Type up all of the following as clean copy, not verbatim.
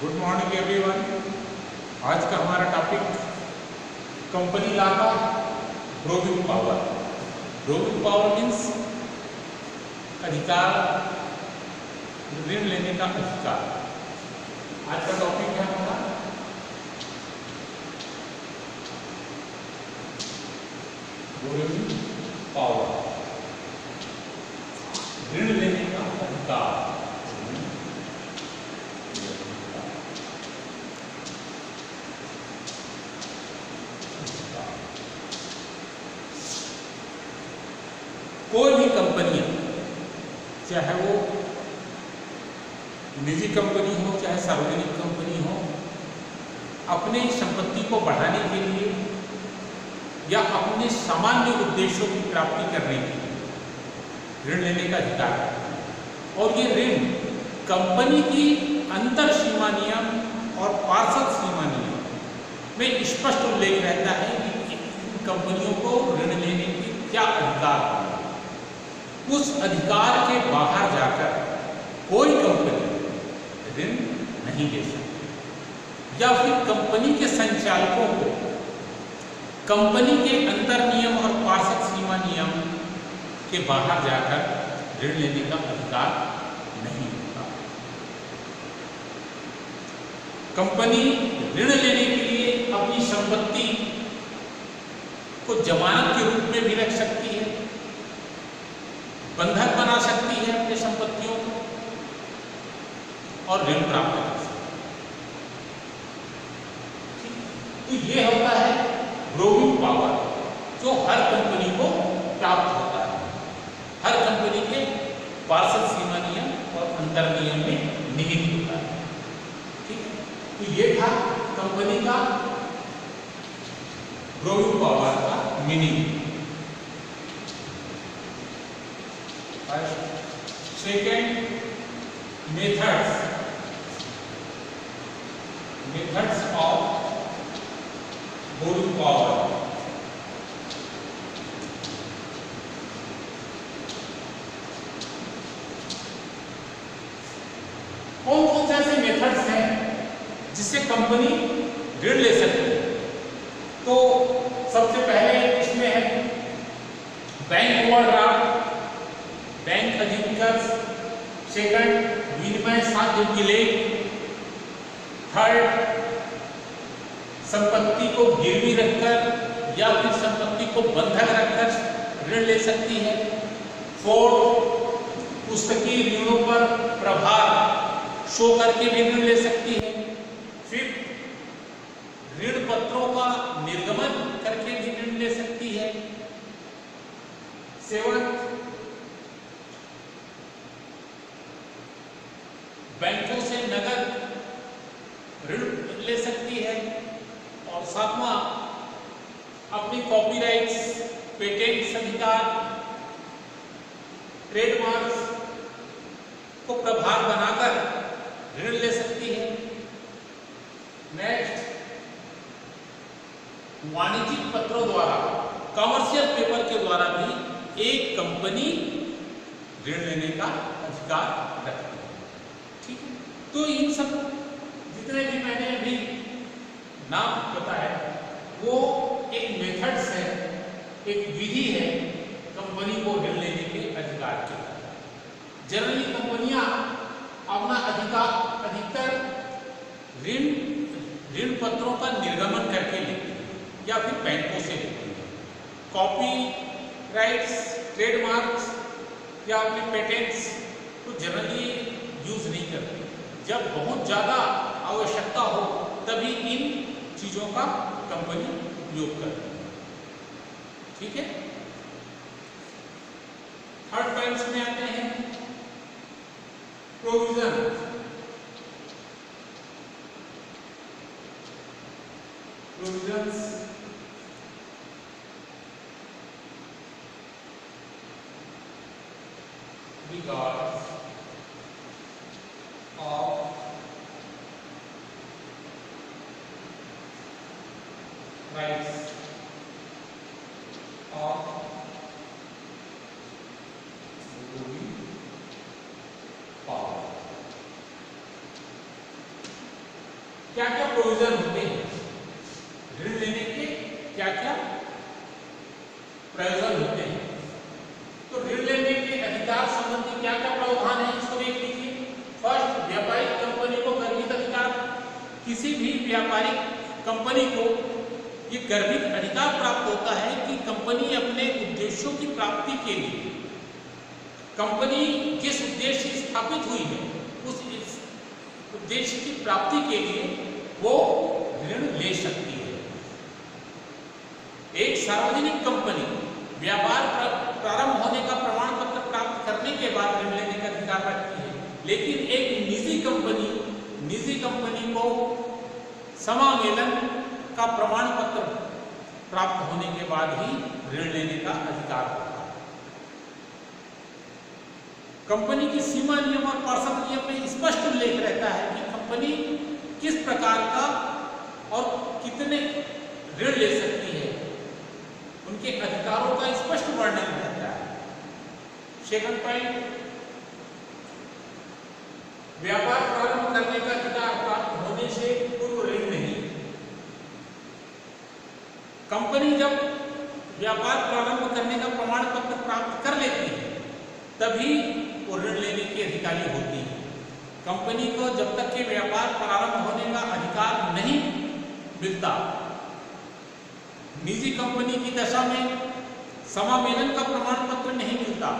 Good morning everyone. आज का हमारा टॉपिक कंपनी लॉ का ब्रोविंग पावर। ब्रोविंग पावर मीन्स अधिकार, ऋण लेने का अधिकार। आज का टॉपिक है हमारा ब्रोविंग पावर, ऋण लेने का अधिकार। कोई भी कंपनियां, चाहे वो निजी कंपनी हो चाहे सार्वजनिक कंपनी हो, अपने संपत्ति को बढ़ाने के लिए या अपने सामान्य उद्देश्यों की प्राप्ति करने के लिए ऋण लेने का अधिकार है। और ये ऋण कंपनी की अंतर सीमा नियम और पार्षद सीमा नियम में स्पष्ट उल्लेख रहता है कि कंपनियों को ऋण लेने के क्या अधिकार है। उस अधिकार के बाहर जाकर कोई कंपनी ऋण नहीं ले सकती, या फिर कंपनी के संचालकों को कंपनी के अंतर नियम और पार्षद सीमा नियम के बाहर जाकर ऋण लेने का अधिकार नहीं होता। कंपनी ऋण लेने के लिए अपनी संपत्ति को जमानत के रूप में भी रख सकती है, बंधक बना सकती है अपनी संपत्तियों को, और ऋण प्राप्त कर सकती है। तो ये होता है ब्रोविंग पावर, जो हर कंपनी को प्राप्त होता है। हर कंपनी के पार्षद सीमा नियम और अंतर नियम में निहित होता है। ठीक है, तो ये था कंपनी का ब्रोविंग पावर का meaning. Second, methods of borrowing power। कौन कौन से ऐसे मेथड्स हैं जिससे कंपनी ऋण ले सकती है? तो सबसे पहले इसमें है बैंक ओवरड्राफ्ट, बैंक अधिविकर्स। सेकंड, विनिमय साध्य विलेख। थर्ड, संपत्ति को गिरवी रखकर या फिर संपत्ति को बंधक रखकर ऋण ले सकती है। फोर्थ, पुस्तकीय ऋणों पर प्रभार शो करके भी ऋण ले सकती है। फिफ्थ, ऋण पत्रों का निर्गमन करके भी ऋण ले सकती है। सेवंथ, बैंकों से नगद ऋण ले सकती है। और सातवां, अपनी कॉपीराइट्स, पेटेंट्स अधिकार, ट्रेडमार्क्स को प्रभार बनाकर ऋण ले सकती है। नेक्स्ट, वाणिज्यिक पत्रों द्वारा, कमर्शियल पेपर के द्वारा भी एक कंपनी ऋण लेने का अधिकार रखती है। ठीक है, तो इन सब जितने भी मैंने अभी नाम बताया वो एक मेथड्स है, एक विधि है कंपनी को ऋण लेने के अधिकार की। जनरली कंपनियां अपना अधिकतर ऋण पत्रों का निर्गमन करके लेती है या फिर बैंकों से लेती है। कॉपी राइट्स, ट्रेडमार्क्स या अपने पेटेंट्स को जनरली यूज नहीं करती। जब बहुत ज्यादा आवश्यकता हो तभी इन चीजों का कंपनी उपयोग करती है। ठीक है, थर्ड पॉइंट्स में आते हैं provision. Provisions regards of rights of borrowing power। क्या क्या प्रोविजन होते हैं, ऋण लेने के क्या क्या प्रयोजन होते हैं। तो ऋण लेने के अधिकार संबंधी क्या क्या प्रावधान है, इसको देख लीजिए। फर्स्ट, व्यापारिक कंपनी को गर्भित अधिकार। किसी भी व्यापारिक कंपनी को ये गर्भित अधिकार प्राप्त होता है कि कंपनी अपने उद्देश्यों की प्राप्ति के लिए, कंपनी जिस उद्देश्य से स्थापित हुई है उस उद्देश्य की प्राप्ति के लिए वो ऋण ले सकती है। एक सार्वजनिक कंपनी व्यापार प्रारंभ होने का प्रमाण पत्र प्राप्त करने के बाद ऋण लेने का अधिकार रखती है, लेकिन एक निजी कंपनी को समामेलन का प्रमाण पत्र प्राप्त होने के बाद ही ऋण लेने का अधिकार होता है। कंपनी की सीमा नियम और पार्षद नियम में स्पष्ट उल्लेख रहता है कि कंपनी किस प्रकार का और कितने ऋण ले सकती है, उनके अधिकारों का स्पष्ट वर्णन रहता है। सेकंड पॉइंट, व्यापार प्रारंभ करने का अधिकार प्राप्त होने से पूर्व ऋण नहीं। कंपनी जब व्यापार प्रारंभ करने का प्रमाण पत्र प्राप्त कर लेती है तभी वो ऋण लेने की अधिकारी होती है। कंपनी को जब तक के व्यापार प्रारंभ होने का अधिकार नहीं मिलता, निजी कंपनी की दशा में समामेलन का प्रमाण पत्र नहीं मिलता,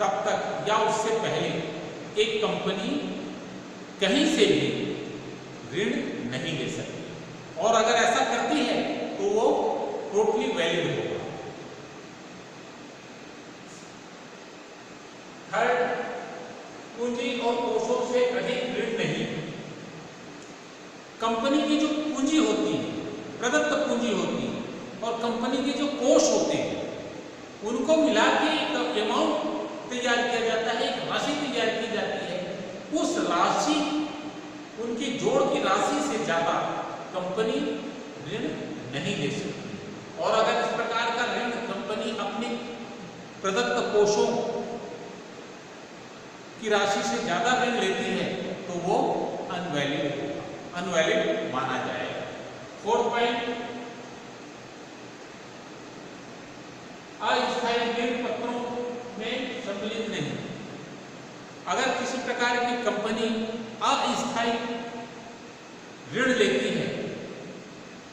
तब तक या उससे पहले एक कंपनी कहीं से भी ऋण नहीं ले सकती, और अगर ऐसा करती है तो वो टोटली वैलिड होगा। थर्ड, पूंजी और कोषों से अधिक ऋण नहीं। कंपनी की जो पूंजी होती है, प्रदत्त पूंजी होती है, और कंपनी के जो कोष होते हैं, उनको मिला के एक अमाउंट तैयार किया जाता है, एक राशि तैयार की जाती है। उस राशि, उनकी जोड़ की राशि से ज्यादा कंपनी ऋण नहीं ले सकती, और अगर इस प्रकार का ऋण कंपनी अपने प्रदत्त कोषों की राशि से ज्यादा ऋण लेती है तो वो अनवैलिड माना जाएगा। फोर्थ पॉइंट, अस्थायी ऋण पत्रों में सम्मिलित नहीं। अगर किसी प्रकार की कंपनी अस्थायी ऋण लेती है,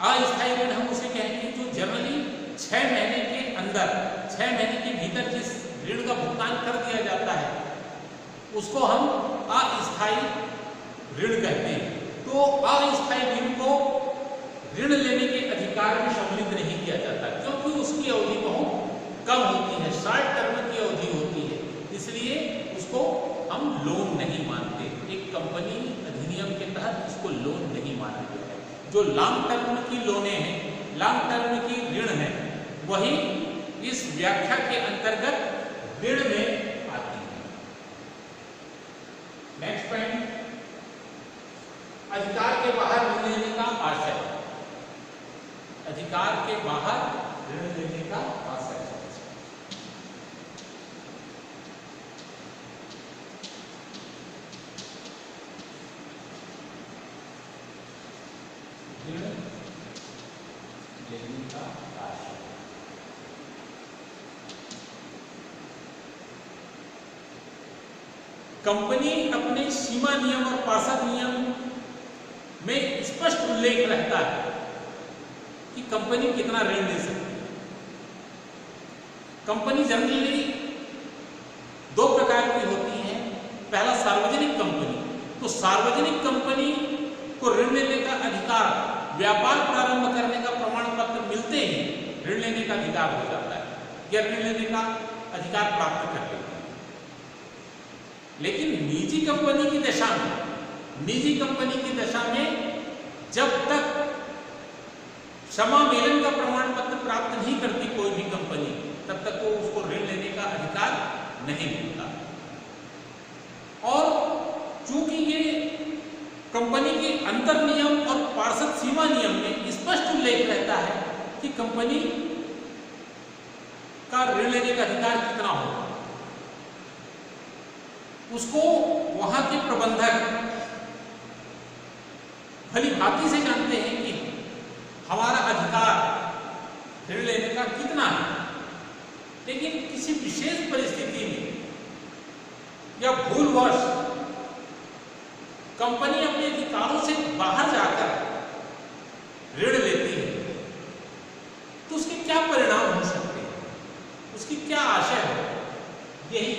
अस्थायी ऋण हम उसे कहेंगे जो जनरली 6 महीने के अंदर, 6 महीने के भीतर जिस ऋण का भुगतान कर दिया जाता है उसको हम अस्थायी ऋण कहते हैं। तो अस्थायी ऋण को ऋण लेने के अधिकार में सम्मिलित नहीं किया जाता, क्योंकि उसकी अवधि बहुत कम होती है, शॉर्ट टर्म की अवधि होती है, इसलिए उसको हम लोन नहीं मानते। एक कंपनी अधिनियम के तहत इसको लोन नहीं माना गया है। जो लॉन्ग टर्म की लोने हैं, लॉन्ग टर्म की ऋण है, वही इस व्याख्या के अंतर्गत ऋण में आती है। नेक्स्ट पॉइंट, अधिकार के बाहर ऋण लेने का आशय। अधिकार के बाहर ऋण लेने का आशय। कंपनी अपने सीमा नियम और पार्षद नियम में स्पष्ट उल्लेख रहता है कि कंपनी कितना ऋण ले सकती है। कंपनी जनरली 2 प्रकार की होती है। पहला, सार्वजनिक कंपनी। तो सार्वजनिक कंपनी को ऋण लेने का अधिकार व्यापार प्रारंभ करने का प्रमाण पत्र मिलते ही ऋण लेने का अधिकार हो जाता है, या ऋण लेने का अधिकार प्राप्त कर लेते हैं। लेकिन निजी कंपनी की दशा में जब तक समामेलन का प्रमाण पत्र प्राप्त नहीं करती कोई भी कंपनी, तब तक वो उसको ऋण लेने का अधिकार नहीं मिलता। और चूंकि ये कंपनी के अंतर नियम और पार्षद सीमा नियम में स्पष्ट उल्लेख रहता है कि कंपनी का ऋण लेने का अधिकार कितना होगा, उसको वहां के प्रबंधक भली भांति से जानते हैं कि हमारा अधिकार ऋण लेने का कितना है, लेकिन किसी विशेष परिस्थिति में या भूलवश कंपनी अपने अधिकारों से बाहर जाकर ऋण लेती है तो उसके क्या परिणाम हो सकते हैं, उसकी क्या आशय है, यही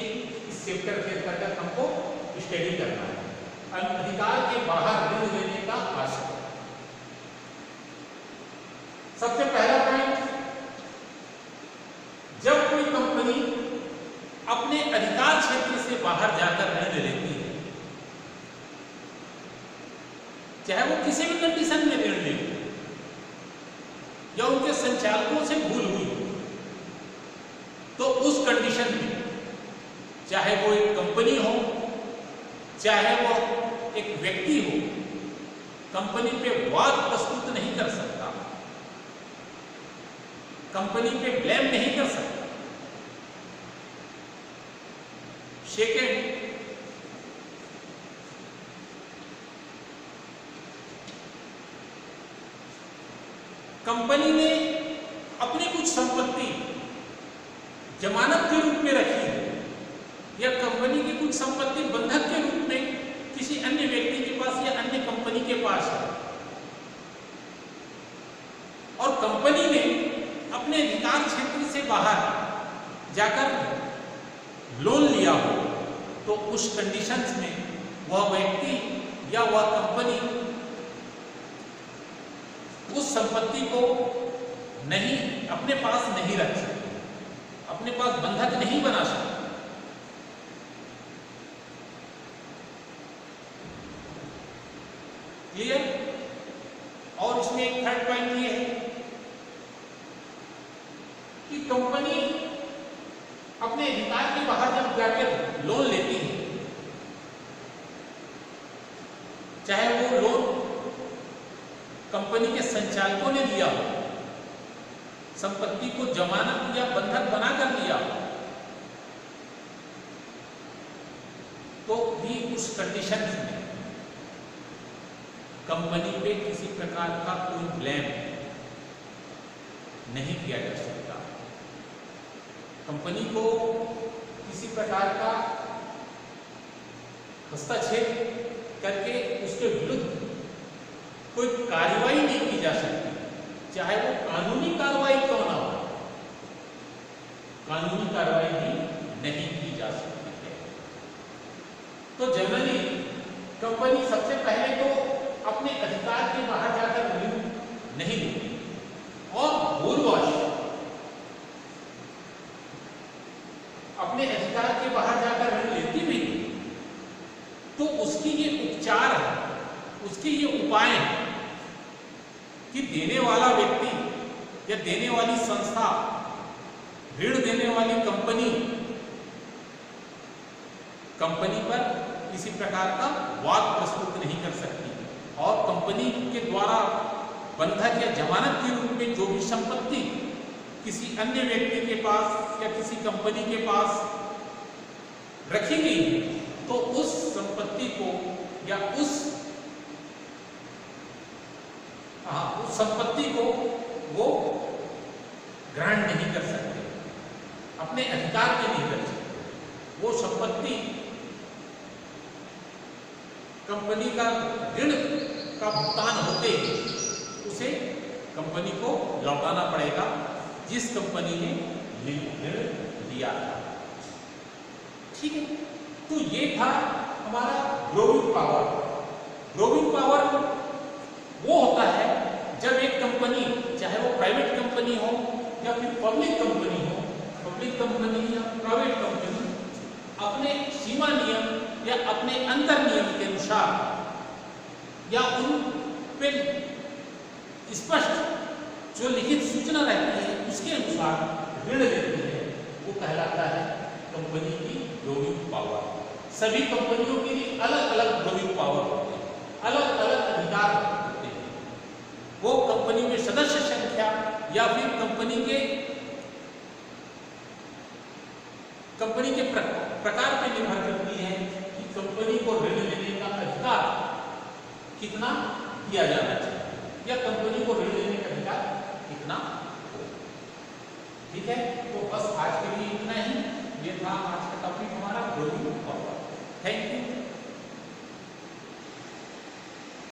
इस चैप्टर के अंतर्गत हमको स्टडी करना है। अधिकार के बाहर ऋण लेने का आशय। सबसे पहला पॉइंट, जब कोई कंपनी अपने अधिकार क्षेत्र से बाहर जाकर ऋण लेती है, चाहे वो किसी भी कंडीशन में ऋण ले या उनके संचालकों से भूल हुई, तो उस कंडीशन में चाहे वो एक कंपनी हो, चाहे वो एक व्यक्ति हो, कंपनी पे वाद प्रस्तुत नहीं कर सकता, कंपनी पे ब्लेम नहीं कर सकता। सेकेंड, कंपनी ने अपनी कुछ संपत्ति जमानत के रूप में रखी है या कंपनी की कुछ संपत्ति बंधक के रूप में किसी अन्य व्यक्ति के पास या अन्य कंपनी के पास है, और कंपनी ने अपने अधिकार क्षेत्र से बाहर जाकर लोन लिया हो, तो उस कंडीशंस में वह व्यक्ति या वह कंपनी उस संपत्ति को नहीं अपने पास नहीं रख सकती, अपने पास बंधक नहीं बना सकती। क्लियर? और इसमें एक थर्ड पॉइंट ये है कि कंपनी अपने अधिकार के बाहर जब जाकर लोन लेती है, चाहे वो लोन कंपनी के संचालकों ने दिया हो, संपत्ति को जमानत या बंधक बनाकर दिया हो, तो भी उस कंडीशन में कंपनी पे किसी प्रकार का कोई ब्लेम नहीं किया जा सकता। कंपनी को किसी प्रकार का हस्तक्षेप करके उसके विरुद्ध कोई कार्रवाई नहीं की जा सकती, चाहे वो कानूनी कार्रवाई क्यों ना हो, कानूनी कार्रवाई भी नहीं की जा सकती है। तो जनरली कंपनी सबसे पहले तो अपने अधिकार के बाहर जाकर ऋण नहीं लेती, और भूलवश अपने अधिकार के बाहर जाकर ऋण लेती भी तो उसकी ये उपचार है, उसकी ये उपाय है कि देने वाला व्यक्ति या देने वाली संस्था, ऋण देने वाली कंपनी पर किसी प्रकार का वाद प्रस्तुत नहीं कर सकती, और कंपनी के द्वारा बंधक या जमानत के रूप में जो भी संपत्ति किसी अन्य व्यक्ति के पास या किसी कंपनी के पास रखी गई है, तो उस संपत्ति को या उस संपत्ति को वो ग्रहण नहीं कर सकते, अपने अधिकार में नहीं कर सकते। वो संपत्ति कंपनी का ऋण का भुगतान होते ही उसे कंपनी को लौटाना पड़ेगा जिस कंपनी ने ऋण दिया था। ठीक है, तो ये था हमारा ग्रोविंग पावर। ग्रोविंग पावर वो होता है जब एक कंपनी, चाहे वो प्राइवेट कंपनी हो या फिर पब्लिक कंपनी हो, पब्लिक कंपनी या प्राइवेट कंपनी, अपने सीमा नियम या अपने अंतर नियम के अनुसार या उन पे स्पष्ट जो लिखित सूचना रहती है उसके अनुसार ऋण लेती है, वो कहलाता है कंपनी की ग्रोविंग पावर। सभी कंपनियों के लिए अलग अलग ग्रोविंग पावर होते हैं, अलग अलग अधिकार होते हैं। वो कंपनी में सदस्य संख्या या फिर कंपनी के प्रकार पर निर्भर करती है कि कंपनी को ऋण लेने का अधिकार कितना किया जाना चाहिए या कंपनी को ऋण लेने का अधिकार कितना हो। ठीक है, तो बस आज के लिए इतना ही। ये था आज का टॉपिक हमारा ग्रोइंग फॉरवर्ड। Thank you.